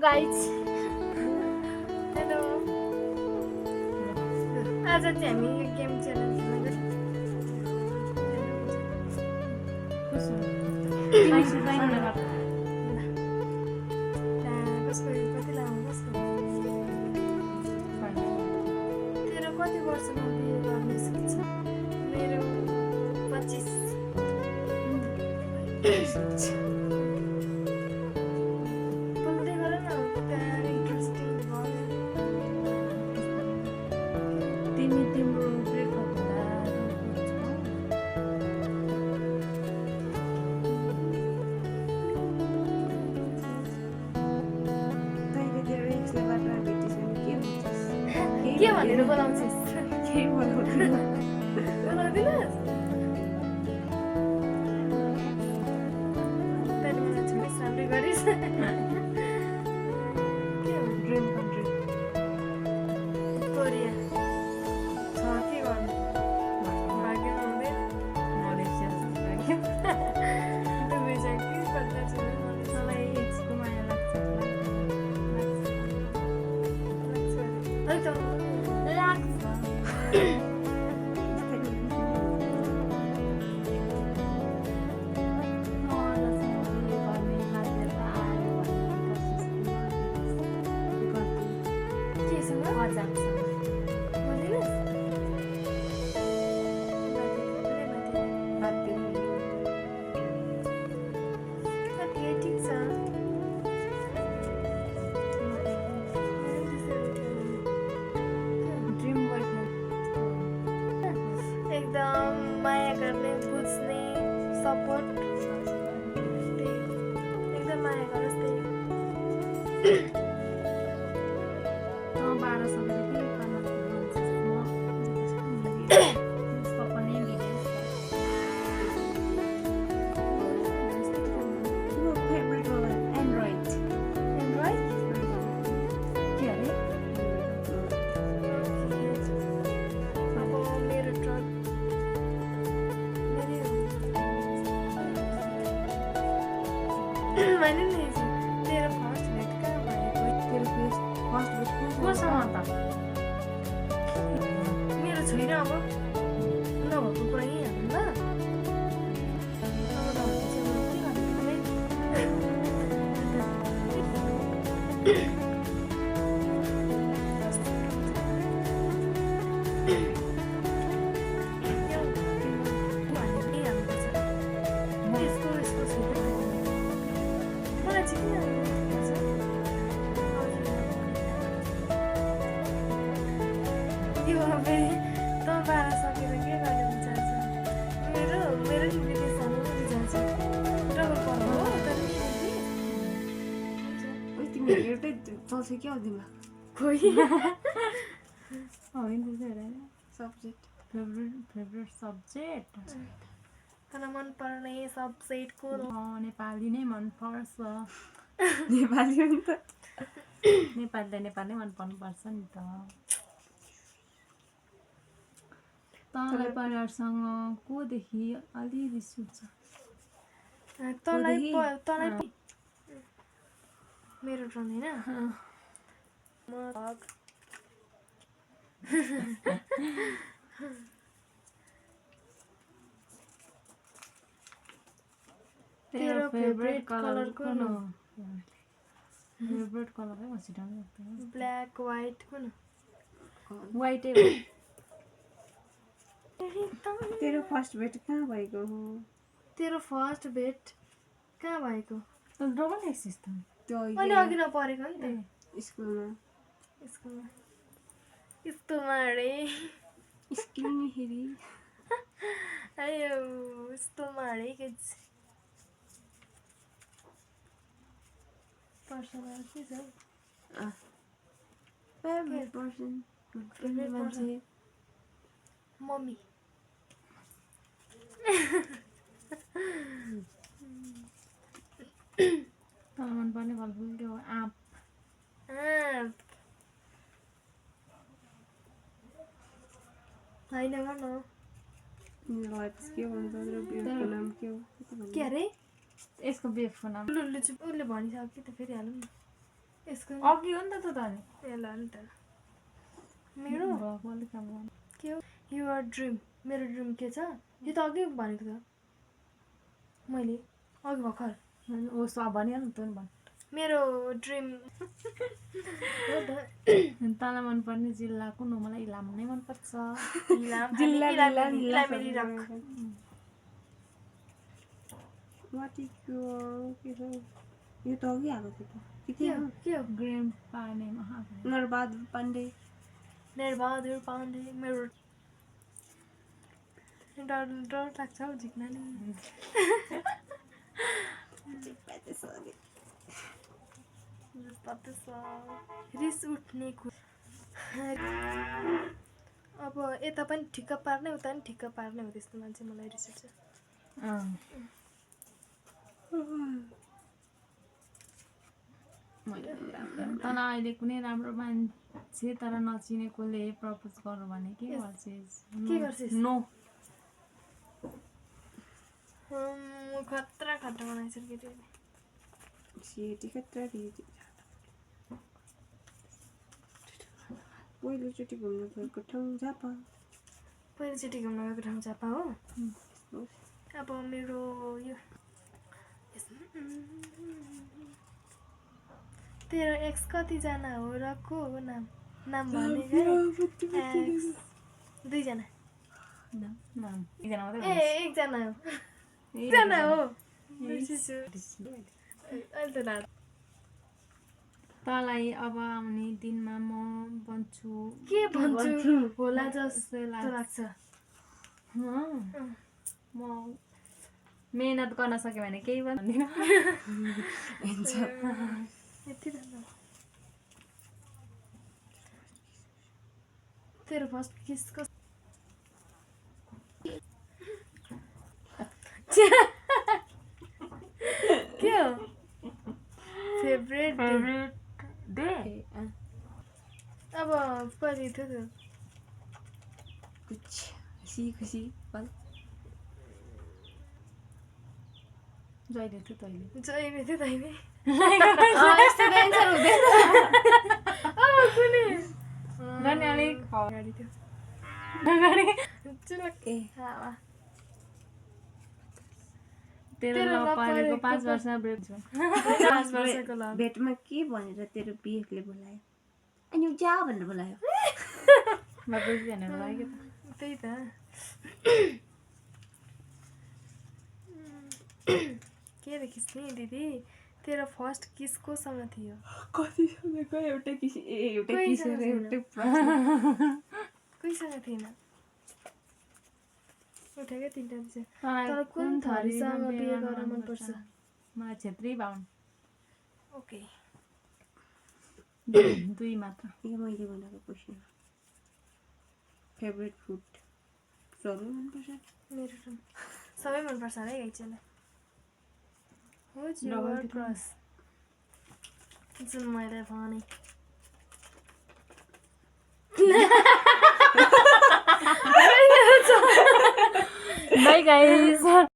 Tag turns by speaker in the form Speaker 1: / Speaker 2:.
Speaker 1: Guys hello आज चाहिँ हामी यो गेम च्यालेन्ज कसको कति लामो कसको तेरो कति वर्षमा बिहे गर्ने सक्छ मेरो 25 के भनेर बोलाउँछस् के बोलाउँदिनस् तैँले मलाई छोडिस् राम्रै गरिस् के हो ड्रिम कन्ट्री कोरिया छ के गर्नु भाग्यमा हुँदैन दुवैजना के पत्ता छ मलाई यसको माया लाग्छ एकदम माया गर्ने बुझ्ने सपोर्ट एकदम माया गरोस् त्यही
Speaker 2: 12 सबै के गर्न
Speaker 1: मैले नि तेरो फर्स्ट भेट कहाँ भएको
Speaker 2: फर्स्ट भेट कोसँग त
Speaker 1: मेरो छैन अब नभएको कुरा यही हाल्नु ल अब नभएको चाहिँ म के गर्नु
Speaker 2: एउटै चल्छ क्या दिमाग
Speaker 1: खोइ
Speaker 2: सब्जेक्ट
Speaker 3: फेभरेट सब्जेक्ट
Speaker 1: तँलाई मन पर्ने सब्जेक्टको
Speaker 3: नेपाली नै मनपर्छ
Speaker 2: नेपाली हो नि त
Speaker 3: नेपाली मन पर्नुपर्छ नि त तँलाई परिवारसँग कोदेखि अलि रिस उठ्छ
Speaker 1: तँलाई मेरो टर्न होइन तेरो फेभरेट कलर कुन हो
Speaker 3: फेभरेट कलर है हसिटाउनु
Speaker 1: ब्ल्याक व्हाइट कुन
Speaker 3: व्हाइटै
Speaker 2: तेरो फर्स्ट भेट कहाँ भएको हो
Speaker 1: तेरो फर्स्ट भेट कहाँ भएको
Speaker 3: डबल एक्सिस त
Speaker 2: त्यो
Speaker 1: अनि अघि नपरेको नि त
Speaker 2: स्कुलमा
Speaker 1: स्कुलमा अरे
Speaker 2: स्कुलमा हेरी
Speaker 1: अयो स्कुलमा अरे के पर्सनल के छ
Speaker 2: फेभरेट पर्सन
Speaker 1: फेभरेट
Speaker 2: मान्छे
Speaker 1: मम्मी
Speaker 3: तँलाई मनपर्ने फलफुल के हो आँप
Speaker 1: होइन गर्न
Speaker 2: के भन्छ बिहेको नाम के हो
Speaker 1: के अरे
Speaker 3: यसको बेफको नाम
Speaker 1: उसले भनिसक्यो कि त फेरि हालौँ न
Speaker 3: अघि हो नि त अनि
Speaker 1: ए ल नि त मेरो
Speaker 3: भगवानले काम गर्नु
Speaker 1: के हो युवर ड्रिम मेरो ड्रिम के छ यो त अघि भनेको त मैले अघि भर्खर
Speaker 3: ओ सब भन्यो नि तँ भन्
Speaker 1: मेरो ड्रिम
Speaker 3: तँलाई मनपर्ने जिल्ला कुन हो मलाई इलाम नै मनपर्छ
Speaker 1: इलामेली रक
Speaker 2: वाट इज के छ यो त अघि आएको थियो त
Speaker 1: के हो के हो
Speaker 3: ग्रेम पाने महाकाल
Speaker 2: नरबहादुर पाण्डे
Speaker 1: नरबहादुर पाण्डे मेरो डर डर लाग्छ हौ झिक्न नि रिस उठ्ने अब यता पनि ठिक्क पार्ने उता पनि ठिक्क पार्ने हो त्यस्तो मान्छे मलाई रिस उठ्छ
Speaker 3: तँलाई अहिले कुनै राम्रो मान्छे तर नचिनेकोले प्रपोज गर्नु भने के गर्छस् नो
Speaker 1: खतरा खतरा बनाइछ केटीले
Speaker 2: सिटी खतरा दिएछ पहिलोचोटि घुम्नु गएको ठाउँ झापा
Speaker 1: पहिलोचोटि घुम्न गएको ठाउँ झापा हो अब मेरो यो तेरो एक्स कतिजना हो र को हो नाम नाम भने दुईजना एकजना हो एकजना हो अहिले त रात
Speaker 3: तँलाई अब आउने दिनमा म बन्छु
Speaker 1: के भन्छु होला जस्तो लाग्छ
Speaker 3: म मेहनत गर्न सक्यो भने केही भन्दिनँ
Speaker 1: यति राम्रो तेरो फर्स्ट किसको के हो फेभरेट
Speaker 3: डे
Speaker 1: अब कहिले थियो त
Speaker 2: कुछ खुसी पल
Speaker 3: जहिले थियो तैँले
Speaker 1: जहिले थियो तैँले
Speaker 2: यस्तो डान्सर हुँदैन
Speaker 1: अब कुनै
Speaker 3: गर्ने अलिक
Speaker 1: अगाडि थियो
Speaker 2: ए
Speaker 1: हावा
Speaker 3: तेरो लभ परेको 5 वर्ष ब्रेक छ
Speaker 1: 5 वर्षको लभ
Speaker 2: भेटमा के भनेर तेरो बिएफले बोलायो अनि जा भनेर बोलायो
Speaker 3: बाबु भनेर लाग्यो त
Speaker 1: त्यही त के देखिस् नि दिदी तेरो फर्स्ट किस कोसँग थियो
Speaker 2: कतिसम्मको एउटा किस एउटा किस एउटा
Speaker 1: कोहीसँग थिएन उठेकै तिनवटा विषय
Speaker 3: तँलाई
Speaker 1: तर कुन थरीसँग बिहे गर्न मनपर्छ
Speaker 3: मलाई छेत्री बाहुन
Speaker 1: ओके
Speaker 3: 2 मात्र
Speaker 2: यो मैले बनाएको क्वेसन फेभरेट फुड सबै मनपर्छ
Speaker 1: मेरो त सबै मनपर्छ है एकजना Who's your crush? जुन मैले भने
Speaker 3: Bye guys.